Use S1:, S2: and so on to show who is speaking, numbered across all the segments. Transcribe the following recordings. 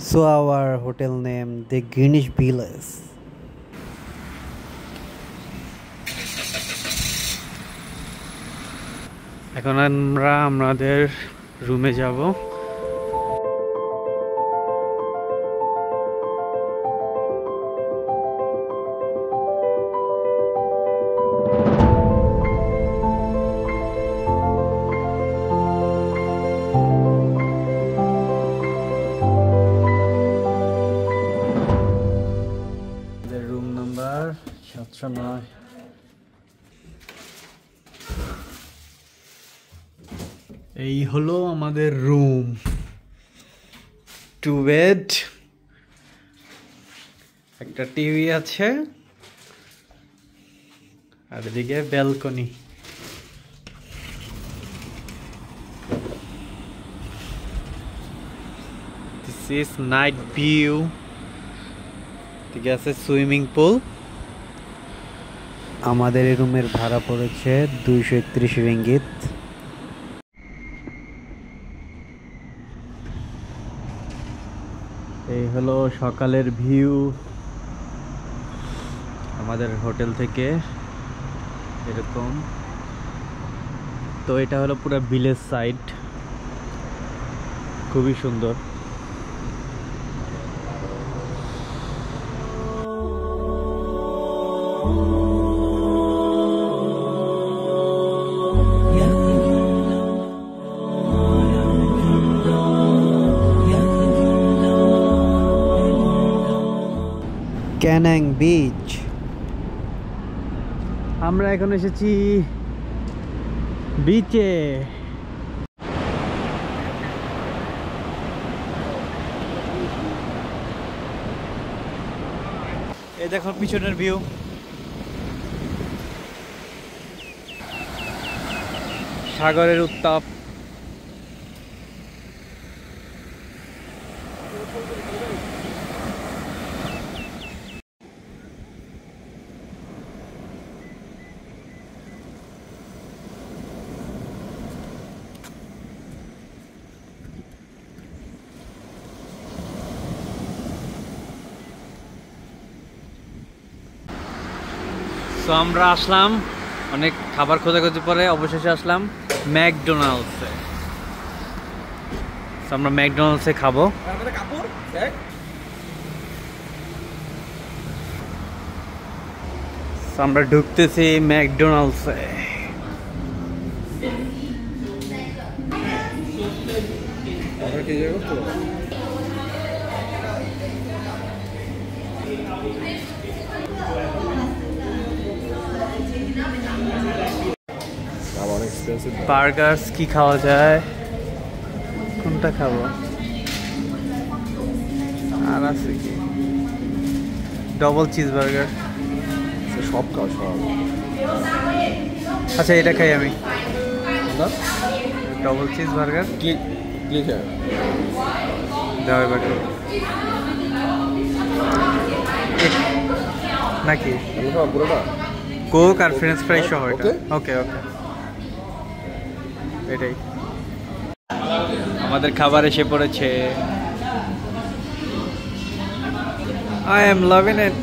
S1: So our hotel name the Greenwich Village. এখন আমরা আমাদের রুমে যাব। Room number 709। এই হলো আমাদের রুম, 2 বেড, একটা টিভি আছে আর এদিকে balcony. This is night view. ঠিক আছে, সুইমিং পুল। আমাদের এই রুমের ভাড়া পড়েছে 231 রিঙ্গিত। এই হলো সকালের ভিউ আমাদের হোটেল থেকে, এরকম। তো এটা হলো পুরো ভিলেজ সাইড, খুবই সুন্দর। ক্যানাং বিচ। আমরা এখন এসেছি বিচে। এই দেখো পিছনের ভিউ। সাগরের উত্তাপ। তো আমরা আসলাম অনেক খাবার খোঁজাখুঁজি পরে অবশেষে আসলাম ম্যাকডোনাল্ডসে। আমরা ম্যাকডোনাল্ডসে খাবো। আমরা ঢুকতেছি ম্যাকডোনাল্ডসে। বার্গার্স কি খাওয়া যায়, কোনটা খাবো? আর আছে কি? Double cheese burger.
S2: সব খাওয়া সব।
S1: আচ্ছা এটা খাই আমি, ডবল চিজ বার্গার।
S2: কি কি খায়
S1: দাও এবার নাকি
S2: পুরোটা
S1: কোক আর ফ্রেঞ্চ ফ্রাই সহ এটা। ওকে ওকে, এটাই আমাদের খাবার এসে পড়েছে। I am loving it.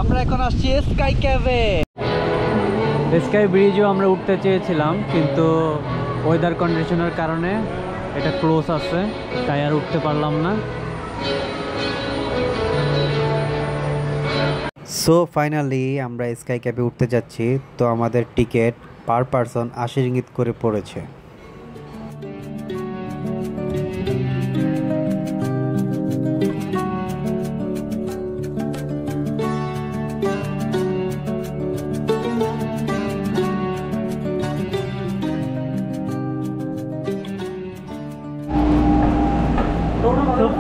S1: আমরা এখন আসছি স্কাই ক্যাফে। স্কাই ব্রিজও আমরা উঠতে চেয়েছিলাম, কিন্তু ওয়েদার কন্ডিশনের কারণে এটা ক্লোজ আছে, তাই আর উঠতে পারলাম না। সো ফাইনালি আমরা স্কাই ক্যাফে উঠতে যাচ্ছি। তো আমাদের টিকিট পার পারসন 80 রিঙ্গিত করে পড়েছে।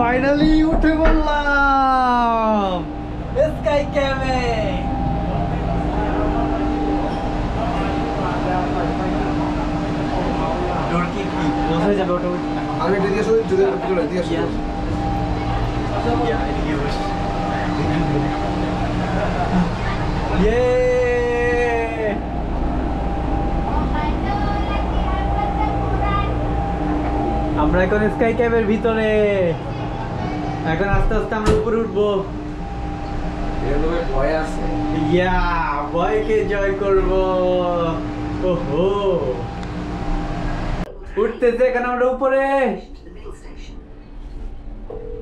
S1: ফাইনালি উঠে বললাম স্কাই ক্যাবে। ডোর কি বসে যাবে অটোমেটিক?
S2: আমি এদিকে শুধু যদি এদিকে শুধু
S1: আমরা এখন স্কাই ক্যাবের ভিতরে। এখন আস্তে আস্তে আমরা উপরে উঠবো।
S2: ভয় আছে।
S1: ইয়া, ভয়কে জয় করব। ওহো, উঠতেছে এখন আমরা উপরে।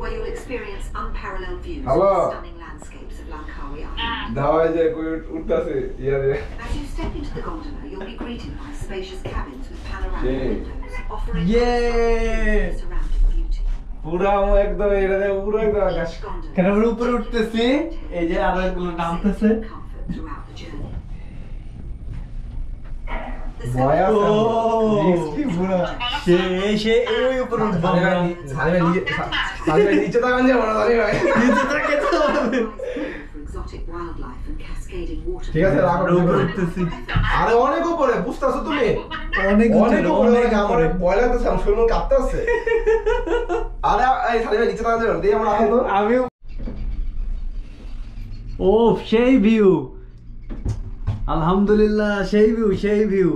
S3: Where you'll experience unparalleled views
S2: Hello.
S3: of the stunning landscapes of Langkawi Island.
S2: দাওয়াই যে কই উঠতাছে ইয়ারে।
S3: As you step into the gondola, you'll be greeted by spacious cabins with panoramic
S2: Yeah.
S3: windows, offering
S1: Yeah.
S3: surrounding beauty.
S2: পুরা একদম এটা পুরো একদম আকাশ।
S3: Each gondola
S1: কেন আমরা উপরে উঠতেছি? এই যে আরো এগুলো নামতেছে।
S3: comfort throughout the journey. The
S2: ভয়
S3: seven-
S2: আছে।
S1: Oh.
S2: রিস্কি পুরা।
S1: সে ওই উপরে উঠবো আমরা।
S2: নিচে তাকান যাবো না জানি ভাই।
S1: নিচে থেকে তো হবে।
S3: for exotic wildlife and cascading water.
S2: ঠিক আছে রাখো।
S1: আমরা উপরে উঠতেছি।
S2: আরে অনেক উপরে বুঝতাছো তুমি?
S1: অনেক
S2: অনেক উপরে
S1: অনেক
S2: আমার
S1: উপরে।
S2: ভয় লাগতেছে আমার শরীর কাঁপতেছে। আরে এই সালি ভাই নিচে তাকান যাবো না। দেখি আমরা রাখো তো।
S1: আমি ও সেই ভিউ, আলহামদুলিল্লাহ সেই ভিউ সেই ভিউ।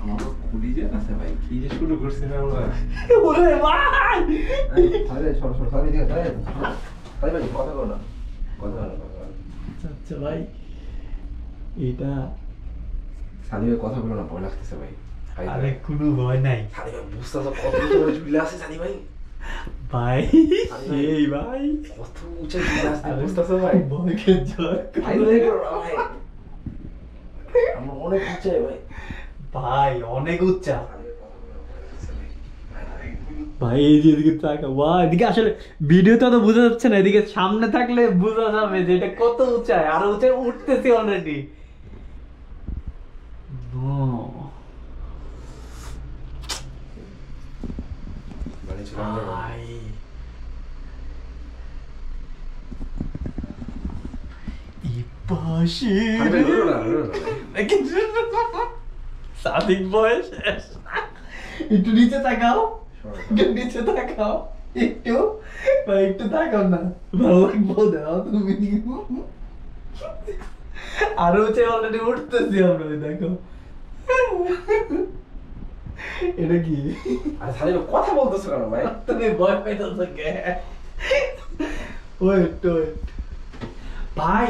S2: আমার তো খুলি যে আছে ভাই কি যে শুরু করছি না আমরা।
S1: ওরে ভাই,
S2: আরে সর সর সালি দিকে তাই তাই ভাই কথা বলো না কথা বলো
S1: আচ্ছা ভাই, এটা
S2: সালি ভাই কথা বলো না ভয় লাগতেছে ভাই।
S1: আরে কোনো ভয় নাই
S2: সালি ভাই বুঝতাছো কত উঁচু ঝুলে আছে সালি ভাই।
S1: ভাই, সেই ভাই
S2: কত উঁচু ঝুলে আছে বুঝতাছো ভাই।
S1: ভয়কে জয়
S2: ভাই
S1: করো।
S2: ভাই করো না ভাই। আমরা অনেক উঁচু ভাই।
S1: ভাই অনেক উচ্চা ভাই। এই যে এদিকে তাকা, বাহ এদিকে আসলে ভিডিওতে তো বোঝা যাচ্ছে না, এদিকে সামনে থাকলে বোঝা যাবে যে এটা কত উঁচায়। আরো উঁচে উঠতেছি অলরেডি। ভাই এই পাশে সাদিক বয়স একটু নিচে তাকাও, একটু নিচে তাকাও, একটু ভাই একটু তাকাও না, ভালো লাগবো দাও তুমি। আরো হচ্ছে অলরেডি উঠতেছি আমরা, ওই দেখো এটা কি?
S2: আরে সালি ভাই কথা বলতেছো কেন ভাই?
S1: তুমি ভয় পাইতেছো কে? ওয়েট ওয়েট ভাই,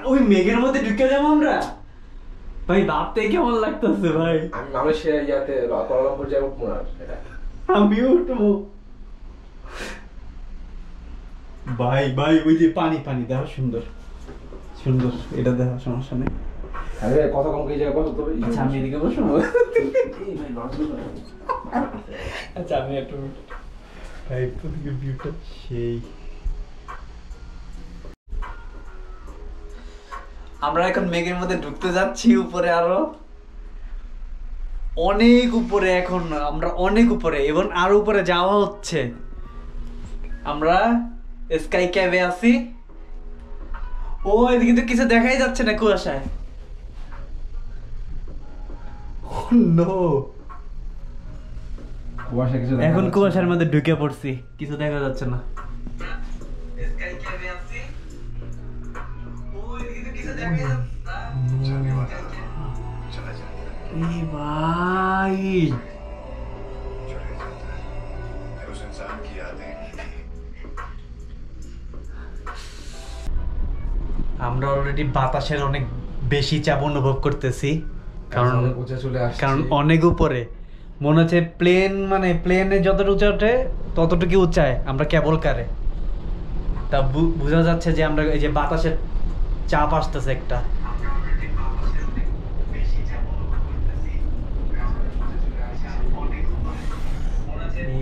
S1: ওই মেঘের মধ্যে ঢুকে যাবো আমরা ভাই। ভাবতে কেমন লাগতেছে ভাই।
S2: আমি মালয়েশিয়া ইয়াতে কুয়ালালামপুর যাবো পুনার এটা।
S1: আমি উঠবো ভাই। ভাই ওই যে পানি পানি দেখো, সুন্দর সুন্দর, এটা দেখো সমস্যা নেই।
S2: আরে ভাই কথা কম এই জায়গায় বসো তো।
S1: আচ্ছা আমি এদিকে বসবো।
S2: এই ভাই নড়াচড়া করো।
S1: আচ্ছা আমি একটু ভাই, প্রতিকে ভিউটা সেই। আমরা এখন মেঘের মধ্যে ঢুকতে যাচ্ছি উপরে, আরো অনেক উপরে। এখন আমরা অনেক উপরে এবং আরো উপরে যাওয়া হচ্ছে। আমরা স্কাই ক্যাবে আছি। ও এদিকে তো কিছু দেখাই যাচ্ছে না কুয়াশায়। নো,
S2: কুয়াশা কিছু
S1: এখন কুয়াশার মধ্যে ঢুকে পড়ছি, কিছু দেখা যাচ্ছে না। স্কাই ক্যাবে আছি। ও এদিকে তো কিছু দেখাই যাচ্ছে না। এই ভাই আমরা অলরেডি বাতাসের অনেক বেশি চাপ অনুভব করতেছি, কারণ কারণ অনেক উপরে। মনে হচ্ছে প্লেন, মানে প্লেনে যতটা উঁচা ওঠে ততটুকু উঁচায় আমরা কেবল কারে। তা বোঝা যাচ্ছে যে আমরা এই যে বাতাসের চাপ আসতেছে একটা।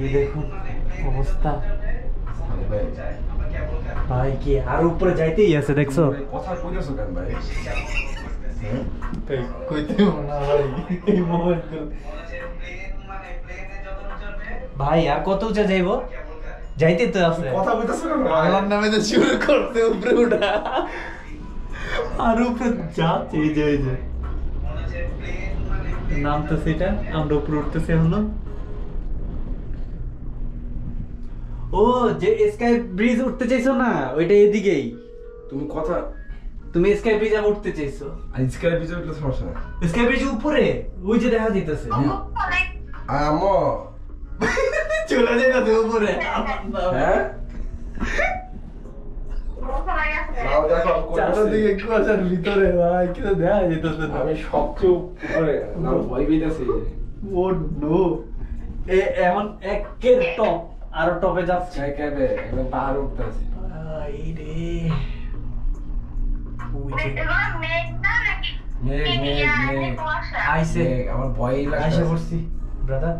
S1: এই দেখুন অবস্থা ভাই, কি আর উপরে যাইতেই আছে দেখছো?
S2: কথা কইতেছো কেন ভাই?
S1: কইতে না ভাই এই মোমেন্ট ভাই আর কত উঁচা যাইবো যাইতে তো আছে
S2: কথা কইতাছ না
S1: আল্লাহর নামে তো শুরু করতে উপরে উঠা আর উপরে যাচ্ছে এই যে নাম তো সেটা আমরা উপরে উঠতেছি হলো ও যে স্কাই ব্রিজ উঠতে চাইছো না ওইটা এদিকেই
S2: তুমি কথা
S1: তুমি স্কাই ব্রিজ আর উঠতে চাইছো
S2: আজকাল বিজয় উঠলে সমস্যা না
S1: স্কাই ব্রিজ উপরে ওই যে দেখা যাইতেছে
S2: আমো
S1: চলে যাইতেছে উপরে
S2: হ্যাঁ নাও দেখো
S1: চারটার দিকে কুয়াশার ভিতরে ভাই কিছু দেখা যাইতেছে না
S2: আমি সবচেয়ে উপরে নাও ভয় পেইতাছি
S1: ও নো এমন একের টপ আর টপে যাচ্ছে
S2: কেবে একদম পাহাড় উঠতেছে
S1: এই রে ওই যে
S2: মেঘ
S1: আইসে
S2: আমার ভয় লাগে
S1: আইসে পড়ছি ব্রাদার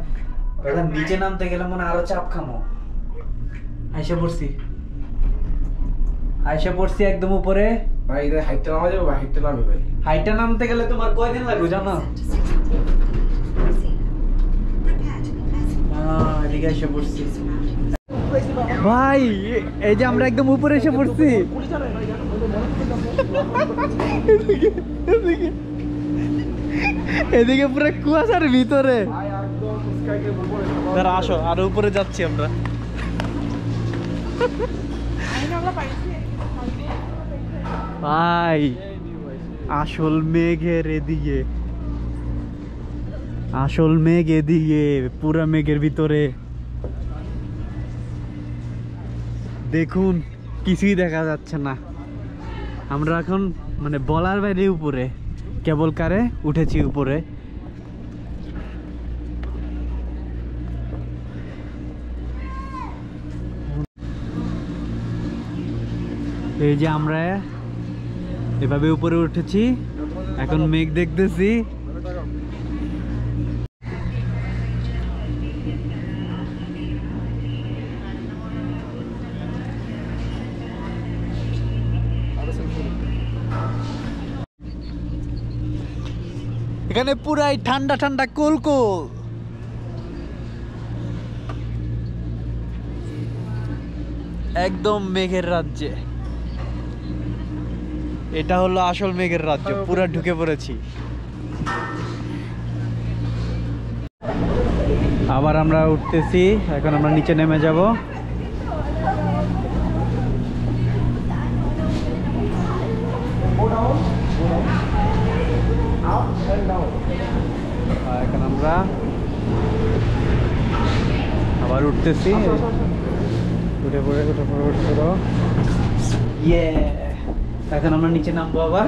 S1: ব্রাদার নিচে নামতে গেলে মনে আরো চাপ খামো আইসা পড়ছি একদম উপরে
S2: ভাই এটা হাইটটা নামা যাবে বা হাইটটা নামি ভাই
S1: হাইটটা নামতে গেলে তোমার কয়দিন লাগবে জানো এদিকে এসে পড়ছি ভাই এই যে আমরা একদম উপরে এসে পড়ছি এদিকে পুরো কুয়াশার ভিতরে দাঁড়া আসো আরো উপরে যাচ্ছি আমরা ভাই আসল মেঘের এদিকে পুরা মেঘের ভিতরে দেখুন কিছুই দেখা যাচ্ছে না আমরা এখন মানে বলার বাইরে উপরে কেবল কারে উঠেছি উপরে এই যে আমরা এভাবে উপরে উঠেছি এখন মেঘ দেখতেছি এখানে পুরাই ঠান্ডা ঠান্ডা কোলকোল একদম মেঘের রাজ্যে এটা হলো আসল মেঘের রাজ্য পুরা ঢুকে পড়েছি আবার আমরা উঠতেছি এখন আমরা নিচে নেমে যাব এখন আমরা আবার উঠতেছি উঠে পড়ে ইয়ে এখন আমরা নিচে নামবো আবার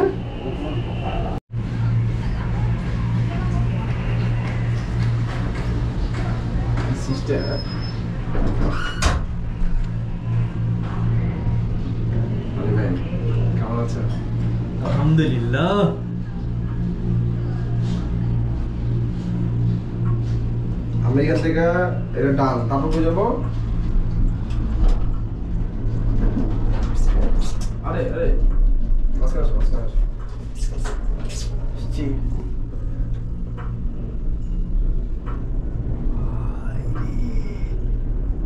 S2: সিস্টেম কেমন আছে
S1: আলহামদুলিল্লাহ
S2: আমরা এখান থেকে এটা ডান তারপর বুঝাবো আরে নমস্কার
S1: জি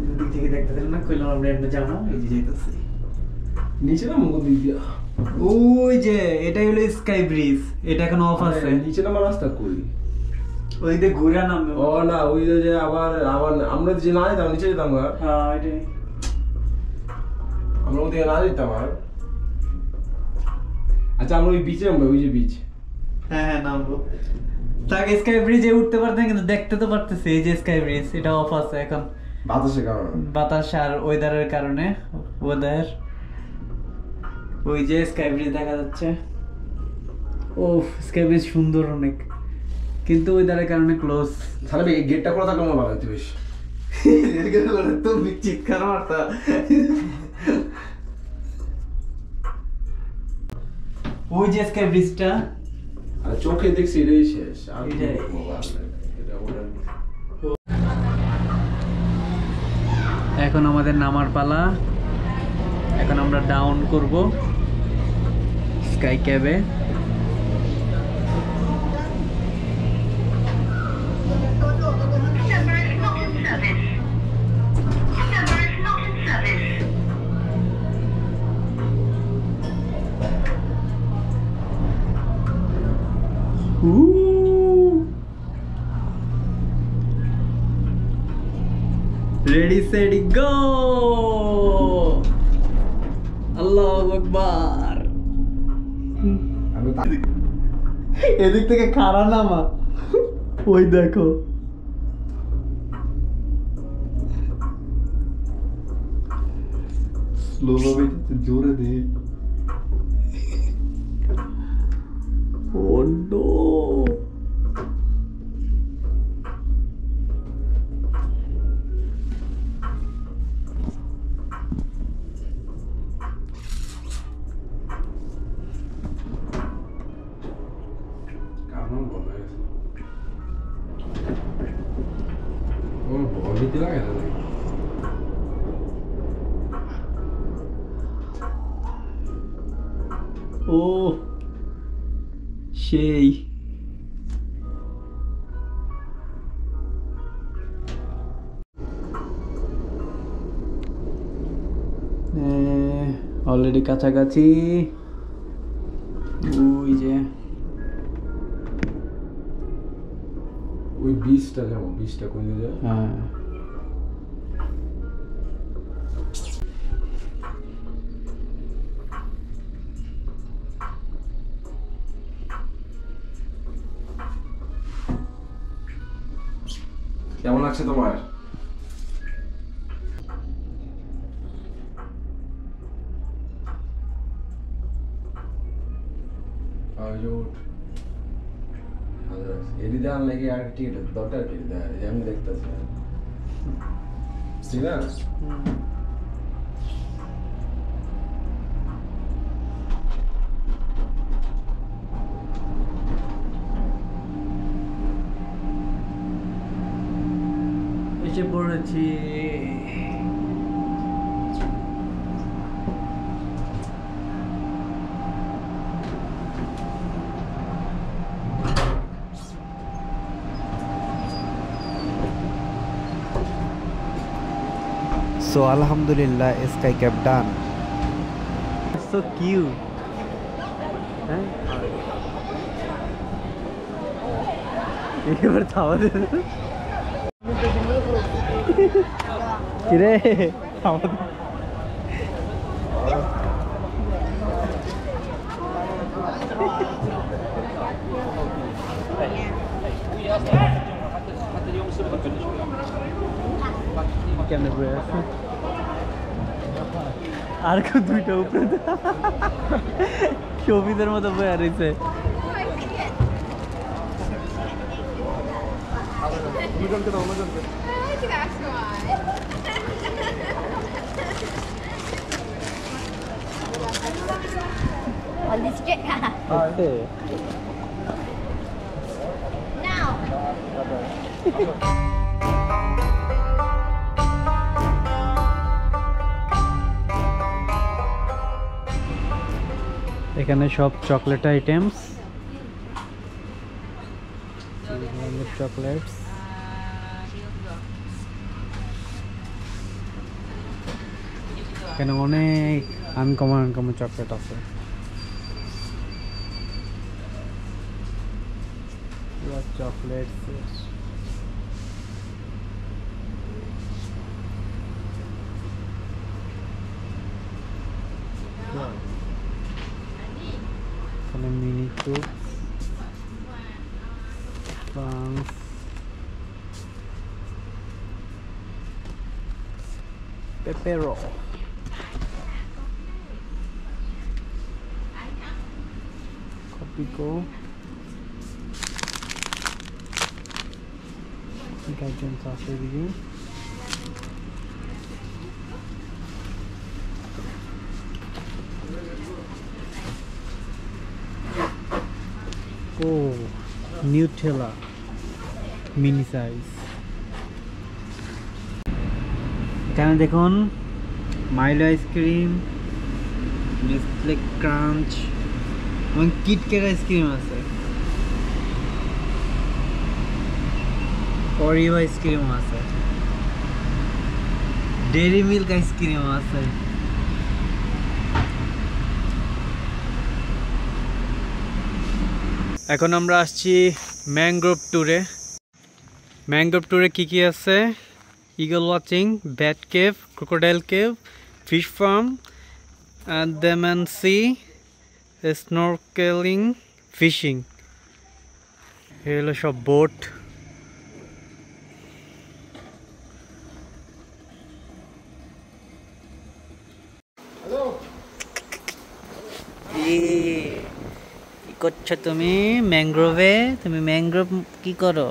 S1: দিক থেকে দেখতেছেন না কইলাম আমরা এমনি যাও না এই যে যাইতেছি
S2: নিচে না মুখ দিক দিয়া
S1: ওই যে এটাই হলো স্কাই ব্রিজ এটা এখন অফ আছে
S2: নিচে নামার রাস্তা কই
S1: ওই দিকে ঘুরে নামবে
S2: ও না ওই যে আবার আমরা যে না যেতাম নিচে যেতাম না
S1: হ্যাঁ এটাই
S2: আমরা ওদিকে না যেতাম আর আচ্ছা আমরা ওই বিচে নামবো ওই যে বিচ
S1: হ্যাঁ নামবো তাকে স্কাই ব্রিজে উঠতে পারতেন কিন্তু দেখতে তো পারতেছি এই যে স্কাই ব্রিজ এটা অফ আছে এখন
S2: বাতাসের কারণে
S1: বাতাস আর ওয়েদারের কারণে ওয়েদার ওই যে স্কাই ব্রিজ দেখা যাচ্ছে ও স্কাই ব্রিজ সুন্দর অনেক কিন্তু ওয়েদারের কারণে ক্লোজ
S2: তাহলে এই গেটটা খোলা থাকলে আমার ভালো হতো বেশ
S1: তো চিৎকার মারতা ওই যে স্কাই ব্রিজটা
S2: আর চোখে দেখছি এটাই শেষ আর
S1: এটাই। এখন আমাদের নামার পালা এখন আমরা ডাউন করব স্কাই ক্যাবে রেডি সেডি গো, আল্লাহু আকবার। এদিক থেকে খাড়া নামা, ওই দেখো
S2: স্লো ভাবে জোরে দে।
S1: ও নো,
S2: কারণ বলা গেছে ওর বলিতে লাগে না।
S1: ও সেই অলরেডি কাছাকাছি। ওই যে
S2: ওই বীজটা যেমন বীজটা কমে যায়।
S1: হ্যাঁ,
S2: কেমন লাগছে তোমার? এদিকে আনলে কি আর টিকিট দরকার কি? আমি দেখতেছি ঠিক না।
S1: এসে পড়েছি।
S4: So Alhamdulillah, Skycap done.
S1: So cute. হ্যাঁ, এবার খাওয়া দে। কিরে খাওয়া দে। কেমনে বয়ে আছে আর কেউ দুইটা উপরে শোভিদের মতো বয়ে রয়েছে।
S5: On this jet car. Now.
S1: এখানে সব চকলেট আইটেমস, চকলেটস। এখানে অনেক আনকমন আনকমন চকলেট আছে। চকলেটস এখানে মিনি কুপস, ফ্রান্স, পেপেরো, কপিকো, গাইডেন্স আছে এদিকে। ও নিউটেলা মিনি সাইজ। এখানে দেখুন মাইলো আইসক্রিম, নেসলে ক্রাঞ্চ এবং কিটক্যাট আইসক্রিম আছে, ওরিও আইসক্রিম আছে, ডেরি মিল্ক আইসক্রিম আছে। এখন আমরা আসছি ম্যানগ্রোভ ট্যুরে। ম্যানগ্রোভ ট্যুরে কি আছে? Eagle watching, bat cave, crocodile cave, fish farm, Andaman sea, snorkelling, fishing. এগুলো সব বোট। কি করছো তুমি ম্যানগ্রোভে? তুমি ম্যানগ্রোভ কি করো?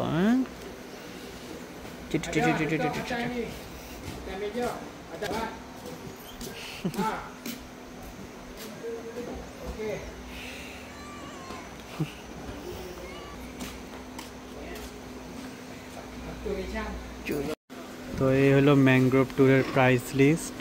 S1: তো এই হলো ম্যানগ্রোভ ট্যুরের প্রাইস লিস্ট।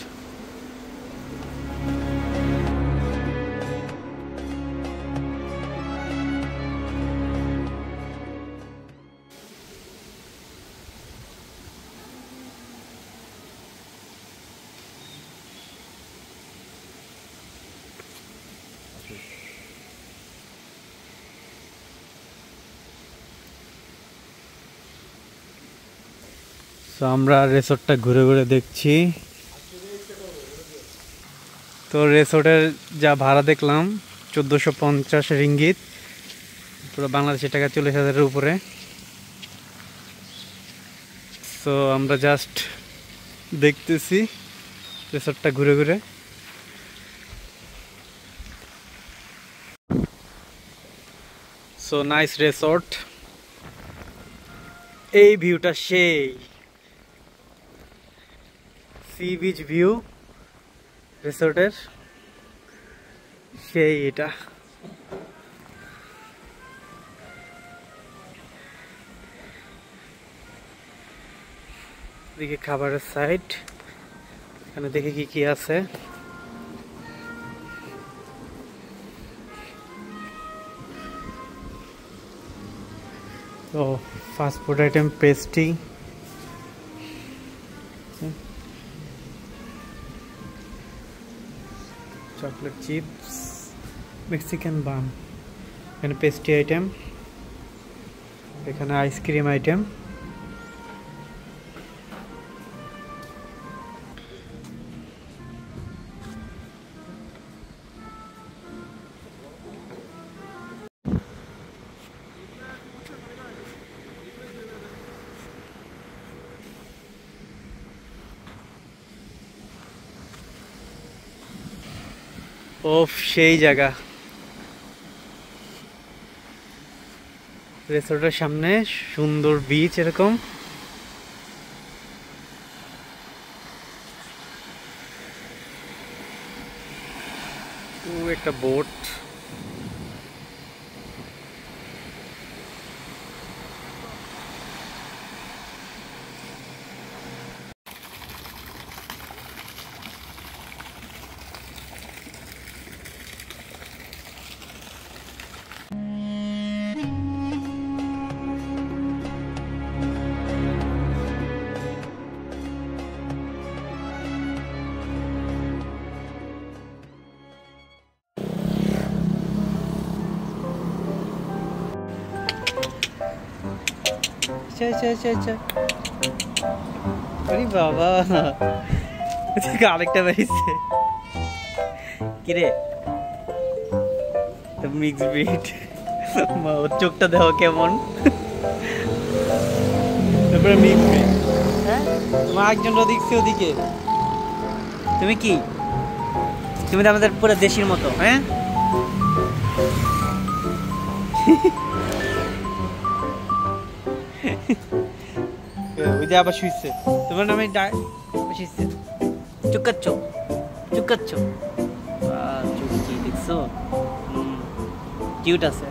S1: তো আমরা রিসোর্টটা ঘুরে ঘুরে দেখছি। তো রিসোর্টের যা ভাড়া দেখলাম 1450 রিঙ্গিত, পুরো বাংলাদেশি টাকা 40,000-এর উপরে। তো আমরা জাস্ট দেখতেছি রিসোর্টটা ঘুরে ঘুরে। So nice resort. এই ভিউটা সেই সি বিচ ভিউ রিসোর্টের, সেই এটা। এদিকে খাবারের সাইড, এখানে দেখে কি আছে। তো fast food item, pastry, chocolate chips, Mexican bun. এখানে পেস্ট্রি আইটেম, এখানে আইসক্রিম আইটেম। ওফ, সেই জায়গা। রিসোর্টের সামনে সুন্দর বিচ, এরকম একটা বোট। আরে বাবা, আরেকটা বেরিয়েছে। কিরে, মিক্স ব্রিড। ওর চোখটা দেখো কেমন। তারপরে মিক্স ব্রিড। হ্যাঁ, তোমার একজন দেখছি ওদিকে। তুমি কি? তুমি তো আমাদের পুরো দেশির মতো। হ্যাঁ, ওই যে আবার শুইছে। তোমার নামে শুইছে। চুকাচ্ছ চুকাচ্ছ, চুকি দেখছো? কিউট আছে।